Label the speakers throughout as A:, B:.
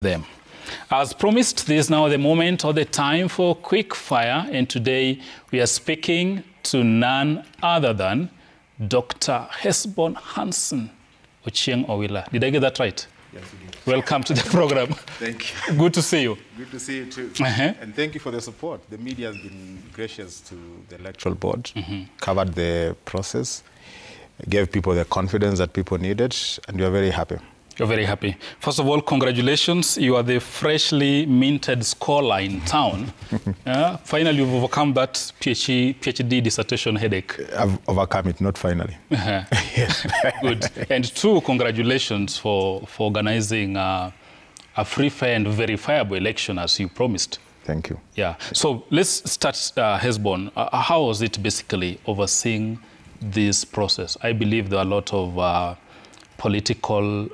A: them. As promised, this is now the moment or the time for quick fire, and today we are speaking to none other than Dr. Hesbon Hansen Ochieng Owila. Did I get that right?
B: Yes, you did.
A: Welcome to the program.
B: Thank you.
A: Good to see you.
B: Good to see you too. And thank you for the support. The media has been gracious to the electoral board, covered the process, gave people the confidence that people needed, and we are very happy.
A: You're very happy. First of all, congratulations. You are the freshly minted scholar in town. Finally, you've overcome that PhD dissertation headache.
B: I've overcome it, not finally.
A: Yes. Good. And two, congratulations for organizing a free, fair, and verifiable election as you promised.
B: Thank you.
A: Yeah. So let's start, Hesbon. How was it basically overseeing this process? I believe there are a lot of political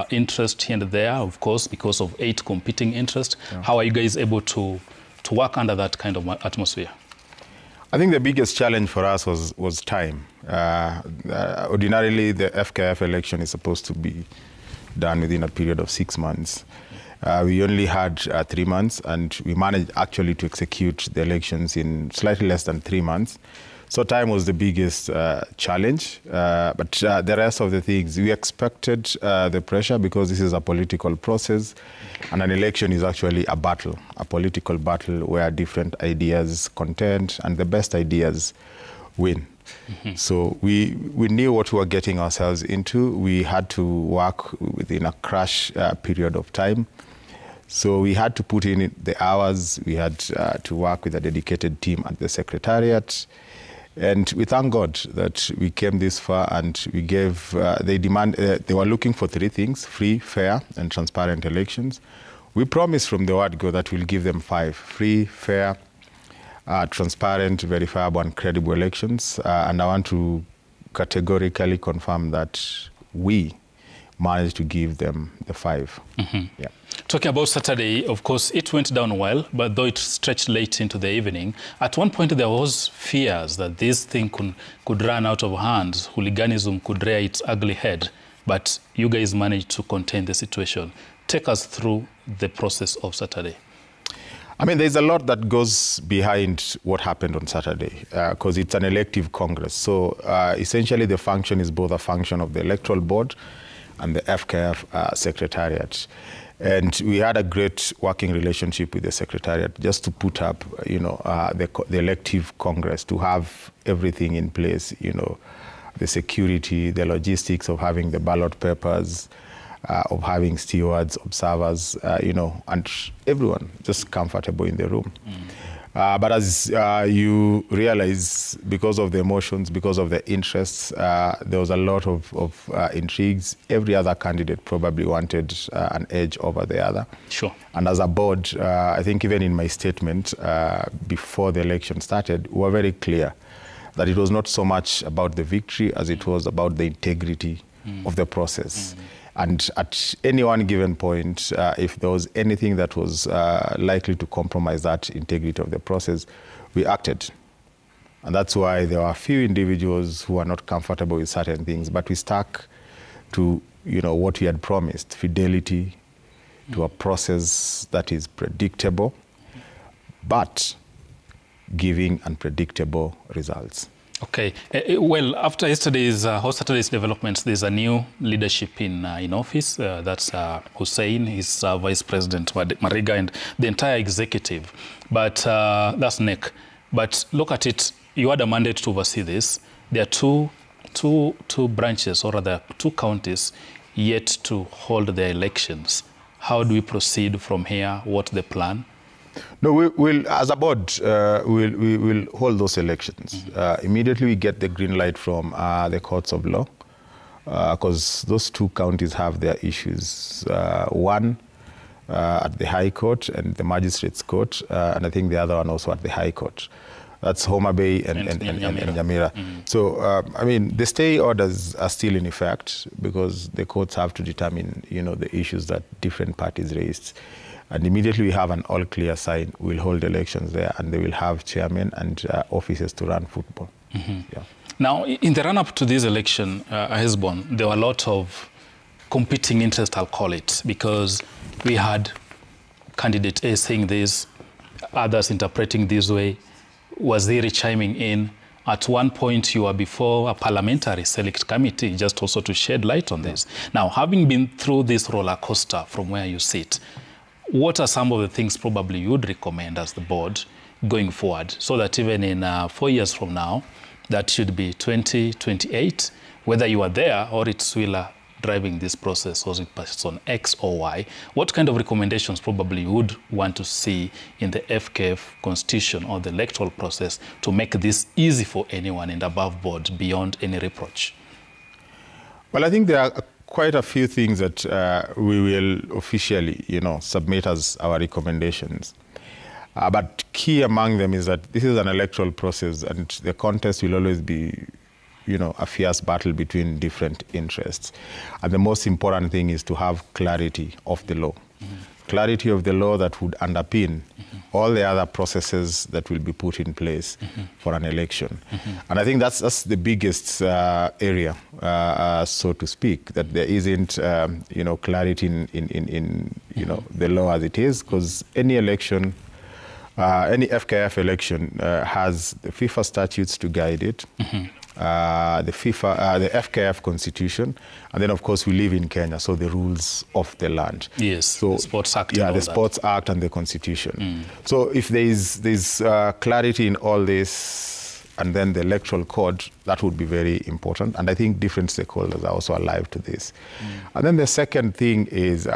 A: interest here and there, of course, because of 8 competing interests. Yeah. How are you guys able to work under that kind of atmosphere?
B: I think the biggest challenge for us was time. Ordinarily, the FKF election is supposed to be done within a period of 6 months. We only had 3 months, and we managed actually to execute the elections in slightly less than 3 months. So time was the biggest challenge, but the rest of the things, we expected the pressure because this is a political process, and an election is actually a battle, a political battle where different ideas contend, and the best ideas win. So we knew what we were getting ourselves into. We had to work within a crash period of time. So we had to put in the hours. We had to work with a dedicated team at the Secretariat. And we thank God that we came this far, and we gave, they were looking for 3 things: free, fair, and transparent elections. We promised from the word go that we'll give them 5: free, fair, transparent, verifiable, and credible elections. And I want to categorically confirm that we managed to give them the 5. Yeah.
A: Talking about Saturday, of course, it went down well, but though it stretched late into the evening, at one point there was fears that this thing could run out of hand, hooliganism could rear its ugly head, but you guys managed to contain the situation. Take us through the process of Saturday.
B: I mean, there's a lot that goes behind what happened on Saturday, because it's an elective Congress. So essentially the function is both a function of the electoral board and the FKF Secretariat. And we had a great working relationship with the Secretariat just to put up, the elective Congress, to have everything in place, the security, the logistics of having the ballot papers, of having stewards, observers, and everyone just comfortable in the room. But as you realize, because of the emotions, because of the interests, there was a lot of intrigues. Every other candidate probably wanted an edge over the other.
A: Sure.
B: And as a board, I think even in my statement before the election started, we were very clear that it was not so much about the victory as it was about the integrity of the process. And at any one given point, if there was anything that was likely to compromise that integrity of the process, we acted. And that's why there were a few individuals who were not comfortable with certain things, but we stuck to what we had promised: fidelity to a process that is predictable, but giving unpredictable results.
A: Okay. Well, after Saturday's developments, there's a new leadership in office. That's Hussein, his Vice President Mariga, and the entire executive. But that's NEC. But look at it. You had a mandate to oversee this. There are two branches, or rather 2 counties, yet to hold their elections. How do we proceed from here? What's the plan?
B: No, we'll, as a board, we'll hold those elections. Immediately we get the green light from the courts of law, because those 2 counties have their issues. One at the High Court and the Magistrates Court, and I think the other one also at the High Court. That's Homa Bay and Nyamira. So, I mean, the stay orders are still in effect because the courts have to determine, the issues that different parties raised. And immediately we have an all-clear sign, we'll hold elections there, and they will have chairmen and officers to run football. Yeah.
A: Now, in the run-up to this election, Hesbon, there were a lot of competing interest, I'll call it, because we had candidate A saying this, others interpreting this way, Waziri chiming in. At one point, you were before a parliamentary select committee, just also to shed light on this. Now, having been through this roller coaster from where you sit, what are some of the things probably you would recommend as the board going forward, so that even in 4 years from now, that should be 2028, whether you are there or it's Wheeler driving this process, or it's on X or Y, what kind of recommendations probably you would want to see in the FKF constitution or the electoral process to make this easy for anyone and above board beyond any reproach?
B: Well, I think there are quite a few things that we will officially, submit as our recommendations. But key among them is that this is an electoral process, and the contest will always be a fierce battle between different interests. And the most important thing is to have clarity of the law. Clarity of the law that would underpin all the other processes that will be put in place for an election. And I think that's the biggest area, so to speak, that there isn't, clarity in the law as it is, because any election, any FKF election has the FIFA statutes to guide it. The FKF constitution, and then of course we live in Kenya, so the rules of the land.
A: Yes, so the Sports Act. Yeah,
B: the Sports Act and the constitution. So if there's clarity in all this, and then the electoral code, that would be very important. And I think different stakeholders are also alive to this. And then the second thing is,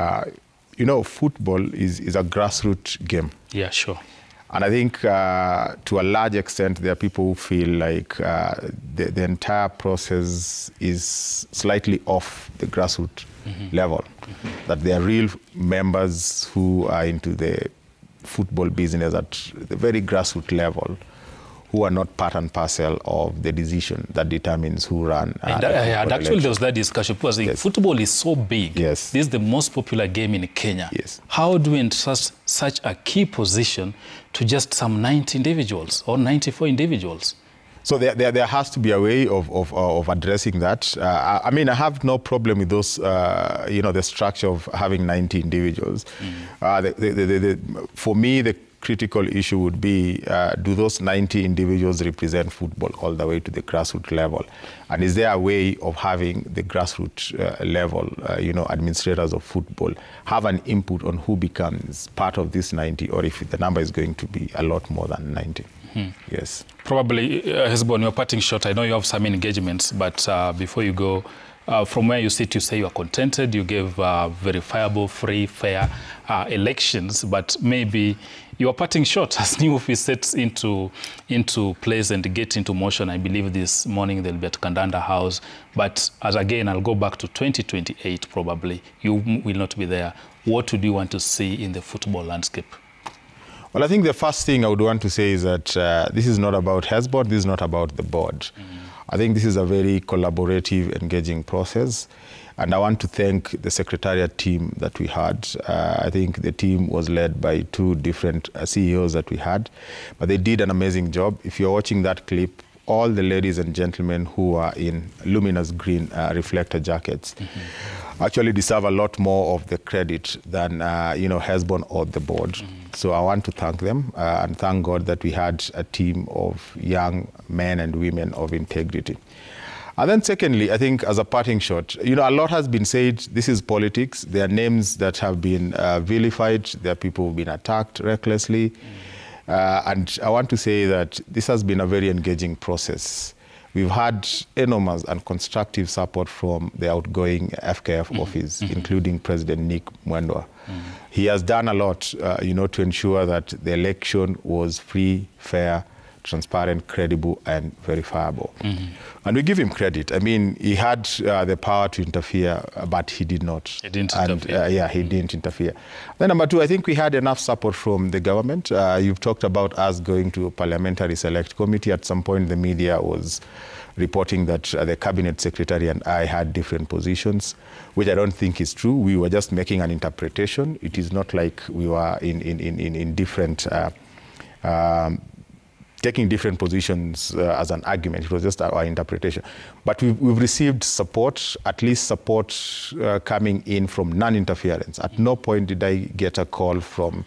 B: football is a grassroots game.
A: Yeah, sure.
B: And I think to a large extent, there are people who feel like the entire process is slightly off the grassroots level, that there are real members who are into the football business at the very grassroots level, who are not part and parcel of the decision that determines who run.
A: And actually, there was that discussion. People saying football is so big.
B: Yes.
A: This is the most popular game in Kenya.
B: Yes.
A: How do we entrust such a key position to just some 90 individuals or 94 individuals?
B: So there has to be a way of addressing that. I have no problem with those, the structure of having 90 individuals. For me, the critical issue would be, do those 90 individuals represent football all the way to the grassroots level? And is there a way of having the grassroots level, administrators of football, have an input on who becomes part of this 90, or if the number is going to be a lot more than 90? Yes. Probably,
A: Hezbon, you're parting short. I know you have some engagements, but before you go, from where you sit, you say you are contented. You gave verifiable, free, fair elections, but maybe you are parting short as new office sets into place and get into motion. I believe this morning they'll be at Kandanda House. But as again, I'll go back to 2028 probably. You will not be there. What would you want to see in the football landscape?
B: Well, I think the first thing I would want to say is that this is not about Hezbon, this is not about the board. I think this is a very collaborative, engaging process. And I want to thank the secretariat team that we had. I think the team was led by two different CEOs that we had, but they did an amazing job. If you're watching that clip, all the ladies and gentlemen who are in luminous green reflector jackets actually deserve a lot more of the credit than Hezbon or the board. So I want to thank them and thank God that we had a team of young men and women of integrity. And then secondly, I think as a parting shot, a lot has been said. This is politics. There are names that have been vilified. There are people who've been attacked recklessly. And I want to say that this has been a very engaging process. We've had enormous and constructive support from the outgoing FKF office, including President Nick Mwendwa. He has done a lot, to ensure that the election was free, fair, transparent, credible, and verifiable. And we give him credit. I mean, he had the power to interfere, but he did not.
A: He didn't interfere.
B: He didn't interfere. Then number two, I think we had enough support from the government. You've talked about us going to a parliamentary select committee. At some point, the media was reporting that the cabinet secretary and I had different positions, which I don't think is true. We were just making an interpretation. It is not like we were in different taking different positions as an argument. It was just our interpretation. But we've received support, at least support coming in from non-interference. At no point did I get a call from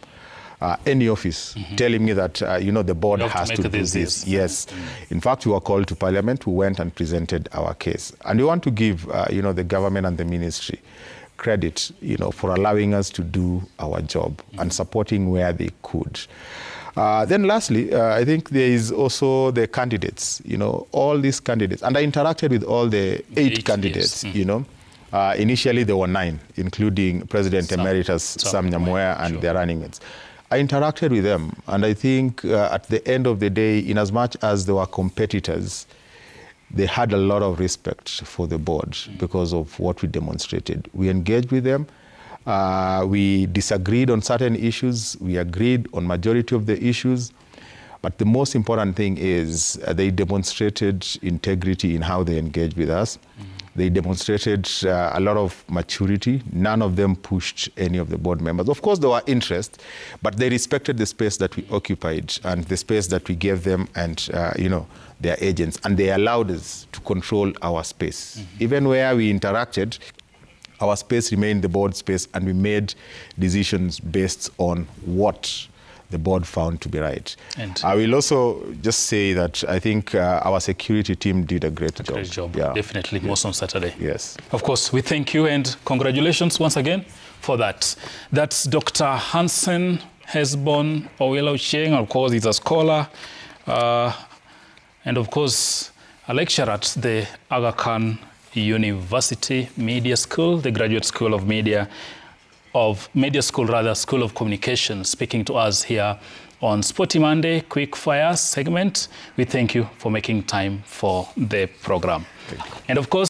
B: any office telling me that, the board has to do this. Yes. In fact, we were called to Parliament. We went and presented our case. And we want to give, the government and the ministry credit, for allowing us to do our job and supporting where they could. Then lastly, I think there is also the candidates, all these candidates. And I interacted with all the eight candidates, Initially, there were 9, including President Emeritus Sam Nyamweya and their running mates. I interacted with them, and I think at the end of the day, in as much as they were competitors, they had a lot of respect for the board because of what we demonstrated. We engaged with them. We disagreed on certain issues. We agreed on majority of the issues. But the most important thing is they demonstrated integrity in how they engaged with us. They demonstrated a lot of maturity. None of them pushed any of the board members. Of course, there were interest, but they respected the space that we occupied and the space that we gave them and, their agents. And they allowed us to control our space. Even where we interacted, our space remained the board space, and we made decisions based on what the board found to be right. And I will also just say that I think our security team did a great job.
A: Great job, definitely, most on Saturday.
B: Yes.
A: Of course, we thank you and congratulations once again for that. That's Dr. Hansen Hesbon Owelo Cheng. Of course, he's a scholar and of course a lecturer at the Aga Khan University Media School, the Graduate School of Media, School of Communication, speaking to us here on Sporty Monday Quick Fire segment. We thank you for making time for the program. And of course,